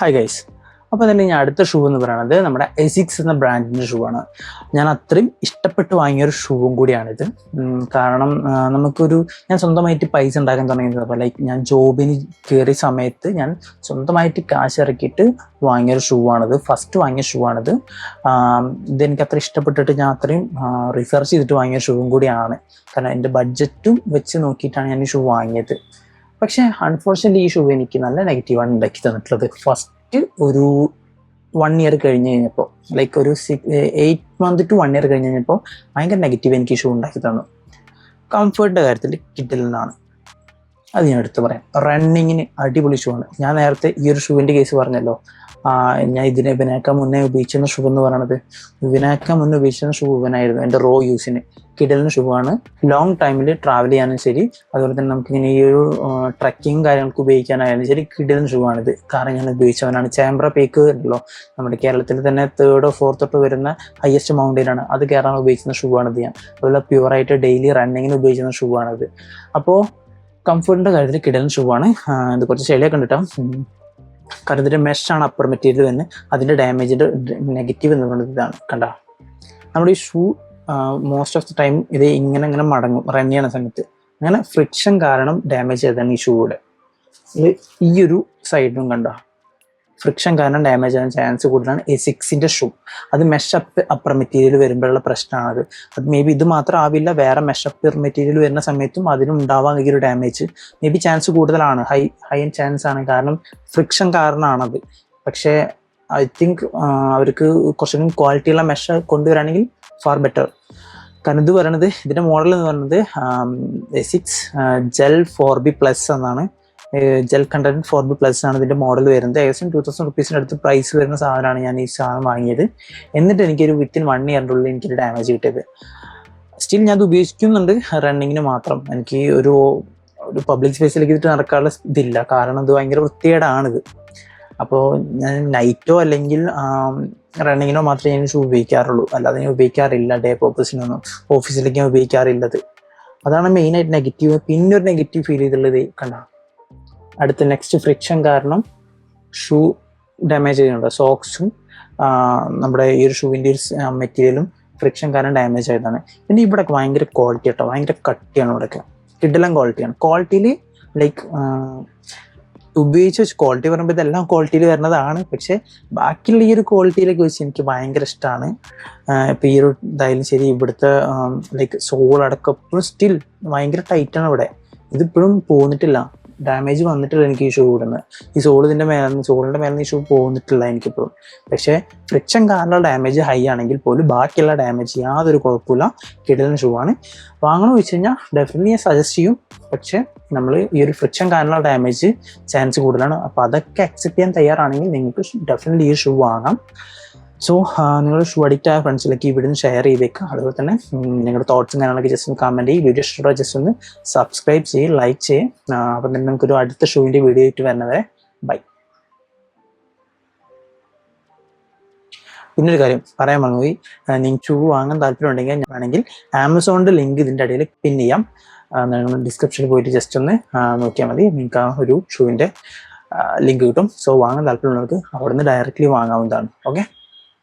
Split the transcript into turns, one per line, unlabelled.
Hi guys. അപ്പോൾ തന്നെ ഞാൻ അടുത്ത ഷൂ എന്ന് പറയുന്നത് നമ്മുടെ എസിക്സ് എന്ന ബ്രാൻഡിൻ്റെ ഷൂ ആണ്. ഞാൻ അത്രയും ഇഷ്ടപ്പെട്ട് വാങ്ങിയൊരു ഷൂവും കൂടിയാണിത്. കാരണം ഞാൻ സ്വന്തമായിട്ട് പൈസ ഉണ്ടാക്കാൻ തുടങ്ങിയത് ലൈക്ക് ഞാൻ ജോബിന് കയറിയ സമയത്ത് ഞാൻ സ്വന്തമായിട്ട് കാശ് ഇറക്കിയിട്ട് വാങ്ങിയൊരു ഷൂ ആണിത്. ഫസ്റ്റ് വാങ്ങിയ ഷൂ ആണിത്. ഇതെനിക്ക് അത്ര ഇഷ്ടപ്പെട്ടിട്ട് ഞാൻ അത്രയും റിസർച്ച് ചെയ്തിട്ട് വാങ്ങിയ ഷൂവും കൂടിയാണ്. കാരണം എൻ്റെ ബഡ്ജറ്റും വെച്ച് നോക്കിയിട്ടാണ് ഞാൻ ഈ ഷൂ വാങ്ങിയത്. പക്ഷേ അൺഫോർച്യുനേറ്റ്ലി ഈ ഷൂ എനിക്ക് നല്ല നെഗറ്റീവാണ് ഉണ്ടാക്കി തന്നിട്ടുള്ളത്. ഫസ്റ്റ് ഒരു 1 ഇയർ കഴിഞ്ഞ് കഴിഞ്ഞപ്പോൾ ലൈക്ക് ഒരു 8 months to 1 year കഴിഞ്ഞ് കഴിഞ്ഞപ്പോൾ ഭയങ്കര നെഗറ്റീവ് എനിക്ക് ഈ ഷൂ ഉണ്ടാക്കി തന്നു. കംഫർട്ടിൻ്റെ കാര്യത്തിൽ കിട്ടലിനാണ്, അത് ഞാൻ എടുത്ത് പറയാം. റണ്ണിങ്ങിന് അടിപൊളി ഷൂ ആണ്. ഞാൻ നേരത്തെ ഈ ഒരു ഷൂവിൻ്റെ കേസ് പറഞ്ഞല്ലോ. ഞാൻ ഇതിനേക്കാൾ മുന്നേ ഉപയോഗിച്ചിരുന്ന ഷൂ എന്ന് പറയുന്നത് ഇതിനേക്കാൾ മുന്നേ ഉപയോഗിച്ചിരുന്ന ഷൂ ഇവനായിരുന്നു എൻ്റെ റോ യൂസിന്. കിടലിന് ഷൂ ആണ്. ലോങ് ടൈമിൽ ട്രാവൽ ചെയ്യാനും ശരി, അതുപോലെ തന്നെ നമുക്കിങ്ങനെ ഈ ഒരു ട്രക്കിങ് കാര്യങ്ങൾക്ക് ഉപയോഗിക്കാനായാലും ശരി കിടലിന് ഷൂ ആണിത്. കാരണം ഞാൻ ഉപയോഗിച്ചവനാണ്. ചേമ്പ്ര പീക്ക് ഉണ്ടല്ലോ, നമ്മുടെ കേരളത്തിൽ തന്നെ 3rd or 4th വരുന്ന ഹയസ്റ്റ് മൗണ്ടൈനാണ്, അത് കയറാൻ ഉപയോഗിക്കുന്ന ഷൂ ആണിത്. ഞാൻ അതുപോലെ പ്യുവറായിട്ട് ഡെയിലി റണ്ണിങ്ങിന് ഉപയോഗിക്കുന്ന ഷൂ ആണിത്. അപ്പോൾ കംഫർട്ടിൻ്റെ കാര്യത്തിൽ കിടലിന് ഷൂ ആണ്. ഇത് കുറച്ച് ചെളിയൊക്കെ കണ്ടിട്ടാം. കാരണം ഇതിൻ്റെ മെഷാണ് അപ്പർ മെറ്റീരിയൽ തന്നെ. അതിൻ്റെ ഡാമേജിൻ്റെ നെഗറ്റീവ് എന്ന് പറയുന്നത് ഇതാണ്. കണ്ട, നമ്മുടെ ഈ shoe most of the time ഇത് ഇങ്ങനെ മടങ്ങും റൺ ചെയ്യുന്ന സമയത്ത്. അങ്ങനെ ഫ്രിക്ഷൻ കാരണം ഡാമേജ് ചെയ്താണ് ഈ ഷൂയുടെ. ഈ ഒരു സൈഡിലും കണ്ട ഫ്രിക്ഷൻ കാരണം ഡാമേജ് ആകാൻ ചാൻസ് കൂടുതലാണ് എസിക്സിൻ്റെ ഷൂ. അത് മെഷ് അപ്പർ മെറ്റീരിയൽ വരുമ്പോഴുള്ള പ്രശ്നമാണത്. അത് മേ ബി ഇത് മാത്രം ആവില്ല, വേറെ മെഷ് അപ്പർ മെറ്റീരിയൽ വരുന്ന സമയത്തും അതിനും ഉണ്ടാവാൻ ഈ ഒരു ഡാമേജ് മേ ബി ചാൻസ് കൂടുതലാണ്. ഹൈ ചാൻസ് ആണ്, കാരണം ഫ്രിക്ഷൻ കാരണമാണത്. പക്ഷേ ഐ തിങ്ക് അവർക്ക് കുറച്ചും ക്വാളിറ്റിയുള്ള മെഷ് കൊണ്ടുവരാണെങ്കിൽ ഫാർ ബെറ്റർ. കാരണം ഇതിൻ്റെ മോഡൽ എന്ന് പറയുന്നത് എസിക്സ് ജെൽ 4B+ എന്നാണ്. ജെൽ കണ്ടന്റ് 4B+ ആണ് ഇതിൻ്റെ മോഡൽ വരുന്നത്. ഏകദേശം 2000 rupees അടുത്ത് പ്രൈസ് വരുന്ന സാധനമാണ് ഞാൻ ഈ സാധനം വാങ്ങിയത്. എന്നിട്ട് എനിക്കൊരു വിത്തിൻ 1 year ഉള്ളിൽ എനിക്കൊരു ഡാമേജ് കിട്ടിയത്. സ്റ്റിൽ ഞാൻ അത് ഉപയോഗിക്കുന്നുണ്ട് റണ്ണിങ്ങിന് മാത്രം. എനിക്ക് ഒരു പബ്ലിക് സ്പേസിലേക്ക് ഇതിട്ട് നടക്കാനുള്ള ഇതില്ല, കാരണം ഇത് ഭയങ്കര വൃത്തികേടാണിത്. അപ്പോൾ ഞാൻ നൈറ്റോ അല്ലെങ്കിൽ റണ്ണിങ്ങിനോ മാത്രമേ ഞാൻ ഷൂ ഉപയോഗിക്കാറുള്ളൂ, അല്ലാതെ ഞാൻ ഉപയോഗിക്കാറില്ല. ഡേ പർപ്പസിനൊന്നും ഓഫീസിലേക്ക് ഞാൻ ഉപയോഗിക്കാറില്ലത്. അതാണ് മെയിനായിട്ട് നെഗറ്റീവ്. പിന്നെ ഒരു നെഗറ്റീവ് ഫീൽ ചെയ്തുള്ളത് കണ്ട, അടുത്ത നെക്സ്റ്റ് ഫ്രിക്ഷൻ കാരണം ഷൂ ഡാമേജ് ചെയ്യുന്നുണ്ട്. സോക്സും നമ്മുടെ ഈ ഒരു ഷൂവിൻ്റെ ഒരു മെറ്റീരിയലും ഫ്രിക്ഷൻ കാരണം ഡാമേജ് ആയതാണ്. പിന്നെ ഇവിടെയൊക്കെ ഭയങ്കര ക്വാളിറ്റി കേട്ടോ, ഭയങ്കര കട്ടിയാണ്. ഇവിടെയൊക്കെ കിടിലൻ ക്വാളിറ്റിയാണ്. ക്വാളിറ്റിയിൽ ലൈക്ക് ഉപയോഗിച്ച് വെച്ച് ക്വാളിറ്റി പറയുമ്പോൾ ഇതെല്ലാം ക്വാളിറ്റിയിൽ വരുന്നതാണ്. പക്ഷേ ബാക്കിയുള്ള ഈ ഒരു ക്വാളിറ്റിയിലേക്ക് വെച്ച് എനിക്ക് ഭയങ്കര ഇഷ്ടമാണ്. ഇപ്പം ഈ ഒരു ഇതായാലും ശരി, ഇവിടുത്തെ ലൈക്ക് സോൾ അടക്കം ഇപ്പോഴും സ്റ്റിൽ ഭയങ്കര ടൈറ്റാണ് ഇവിടെ. ഇതിപ്പോഴും പോന്നിട്ടില്ല, ഡാമേജ് വന്നിട്ടില്ല എനിക്ക് ഈ ഷൂ ഇടുന്നത്. ഈ സോളിൻ്റെ മേലെ ഈ ഷൂ പോന്നിട്ടില്ല എനിക്കിപ്പോഴും. പക്ഷേ ഫ്രിക്ഷൻ കാരണമുള്ള ഡാമേജ് ഹൈ ആണെങ്കിൽ പോലും ബാക്കിയുള്ള ഡാമേജ് യാതൊരു കുഴപ്പമില്ല. കിടലിന് ഷൂ ആണ്. വാങ്ങണമെന്ന് വെച്ച് കഴിഞ്ഞാൽ ഡെഫിനറ്റ്ലി ഞാൻ സജസ്റ്റ് ചെയ്യും. പക്ഷേ നമ്മൾ ഈ ഒരു ഫ്രിക്ഷൻ കാരണമുള്ള ഡാമേജ് ചാൻസ് കൂടുതലാണ്. അപ്പോൾ അതൊക്കെ അക്സെപ്റ്റ് ചെയ്യാൻ തയ്യാറാണെങ്കിൽ നിങ്ങൾക്ക് ഡെഫിനറ്റ്ലി ഈ ഷൂ വാങ്ങാം. സോ നിങ്ങൾ ഷൂ അഡിക്റ്റ് ആയ ഫ്രണ്ട്സിലേക്ക് ഈ വീഡിയോ ഷെയർ ചെയ്തേക്കുക. അതുപോലെ തന്നെ നിങ്ങളുടെ തോട്ട്സും കാര്യങ്ങളൊക്കെ ജസ്റ്റ് ഒന്ന് കമൻറ്റ് ചെയ്യും. വീഡിയോ ഇഷ്ടപ്പെട്ട ജസ്റ്റ് ഒന്ന് സബ്സ്ക്രൈബ് ചെയ്യും, ലൈക്ക് ചെയ്യും. അപ്പം തന്നെ നമുക്കൊരു അടുത്ത ഷൂവിൻ്റെ വീഡിയോ ആയിട്ട് വരുന്നവരെ ബൈ. പിന്നൊരു കാര്യം പറയാൻ മറന്നുപോയി, നിങ്ങൾക്ക് ഷൂ വാങ്ങാൻ താല്പര്യം ഉണ്ടെങ്കിൽ വേണമെങ്കിൽ ആമസോണിൻ്റെ ലിങ്ക് ഇതിൻ്റെ ഇടയിൽ പിൻ ചെയ്യാം. നിങ്ങൾ ഡിസ്ക്രിപ്ഷനിൽ പോയിട്ട് ജസ്റ്റ് ഒന്ന് നോക്കിയാൽ മതി. നിങ്ങൾക്ക് ആ ഒരു ഷൂവിൻ്റെ ലിങ്ക് കിട്ടും. സോ വാങ്ങാൻ താല്പര്യമുള്ളവർക്ക് അവിടെ നിന്ന് ഡയറക്റ്റ്ലി വാങ്ങാവുന്നതാണ്. ഓക്കെ.